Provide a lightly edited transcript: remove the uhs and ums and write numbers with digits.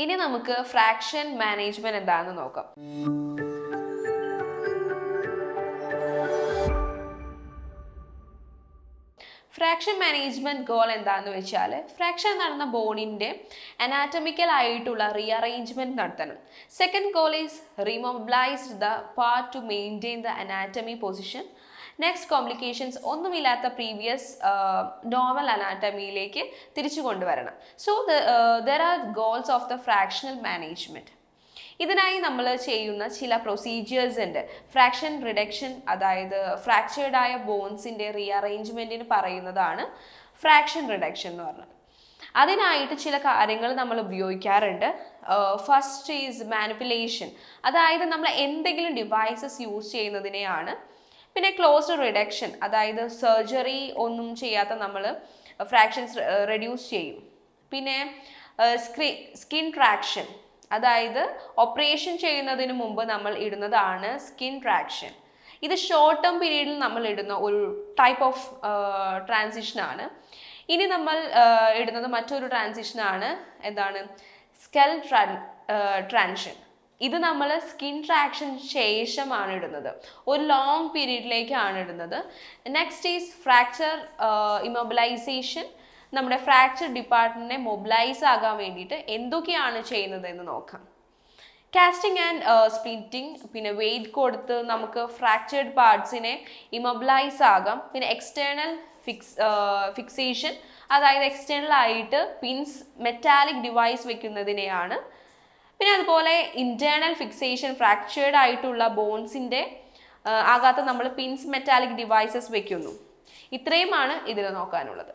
ഇനി നമുക്ക് fraction management എന്താണെന്ന് നോക്കാം. ഫ്രാക്ഷൻ മാനേജ്മെന്റ് ഗോൾ എന്താണെന്ന് വെച്ചാൽ ഫ്രാക്ഷൻ നടന്ന ബോണിൻ്റെ അനാറ്റമിക്കൽ ആയിട്ടുള്ള റീഅറേഞ്ച്മെന്റ് നടത്തണം. Second goal is remobilised the part to maintain the anatomy position. Next complications ഒന്നുമില്ലാത്ത പ്രീവിയസ് നോർമൽ അനാറ്റമിയിലേക്ക് തിരിച്ചു കൊണ്ടുവരണം. So there are goals of the fractional management. ഇതിനായി നമ്മൾ ചെയ്യുന്ന ചില പ്രൊസീജിയേഴ്സ് ഉണ്ട്. ഫ്രാക്ഷൻ റിഡക്ഷൻ, അതായത് ഫ്രാക്ചേർഡ് ആയ ബോൺസിൻ്റെ റീഅറേഞ്ച്മെൻറ്റിന് പറയുന്നതാണ് ഫ്രാക്ഷൻ റിഡക്ഷൻ എന്ന് പറഞ്ഞത്. അതിനായിട്ട് ചില കാര്യങ്ങൾ നമ്മൾ ഉപയോഗിക്കാറുണ്ട്. ഫസ്റ്റ് ഈസ് മാനിപ്പുലേഷൻ, അതായത് നമ്മൾ എന്തെങ്കിലും ഡിവൈസസ് യൂസ് ചെയ്യുന്നതിനെയാണ്. പിന്നെ ക്ലോസ്ഡ് റിഡക്ഷൻ, അതായത് സർജറി ഒന്നും ചെയ്യാത്ത നമ്മൾ ഫ്രാക്ഷൻസ് റെഡ്യൂസ് ചെയ്യും. പിന്നെ സ്കിൻ ട്രാക്ഷൻ, അതായത് ഓപ്പറേഷൻ ചെയ്യുന്നതിന് മുമ്പ് നമ്മൾ ഇടുന്നതാണ് സ്കിൻ ട്രാക്ഷൻ. ഇത് ഷോർട്ട് ടേം പീരീഡിൽ നമ്മൾ ഇടുന്ന ഒരു ടൈപ്പ് ഓഫ് ട്രാൻസിഷനാണ്. ഇനി നമ്മൾ ഇടുന്നത് മറ്റൊരു ട്രാൻസിഷനാണ്, എന്താണ്, സ്കെൽ ട്രാൻഷൻ. ഇത് നമ്മൾ സ്കിൻ ട്രാക്ഷൻ ശേഷമാണ് ഇടുന്നത്, ഒരു ലോങ് പീരീഡിലേക്കാണ് ഇടുന്നത്. Next is fracture immobilisation. നമ്മുടെ ഫ്രാക്ചർ ഡിപ്പാർട്ട്മെന്റിനെ മൊബിലൈസ് ആകാൻ വേണ്ടിയിട്ട് എന്തൊക്കെയാണ് ചെയ്യുന്നത് എന്ന് നോക്കാം. കാസ്റ്റിംഗ് ആൻഡ് സ്പ്ലിറ്റിംഗ്, പിന്നെ വെയിറ്റ് കൊടുത്ത് നമുക്ക് ഫ്രാക്ചേർഡ് പാർട്സിനെ ഇമ്മൊബിലൈസ് ആകാം. പിന്നെ എക്സ്റ്റേണൽ ഫിക്സേഷൻ, അതായത് എക്സ്റ്റേണൽ ആയിട്ട് പിൻസ് മെറ്റാലിക് ഡിവൈസ് വെക്കുന്നതിനെയാണ്. പിന്നെ അതുപോലെ ഇന്റേണൽ ഫിക്സേഷൻ, ഫ്രാക്ചേർഡ് ആയിട്ടുള്ള ബോൺസിൻ്റെ ആകാത്ത നമ്മൾ പിൻസ് മെറ്റാലിക് ഡിവൈസസ് വെക്കുന്നു. ഇത്രയുമാണ് ഇതിൽ നോക്കാനുള്ളത്.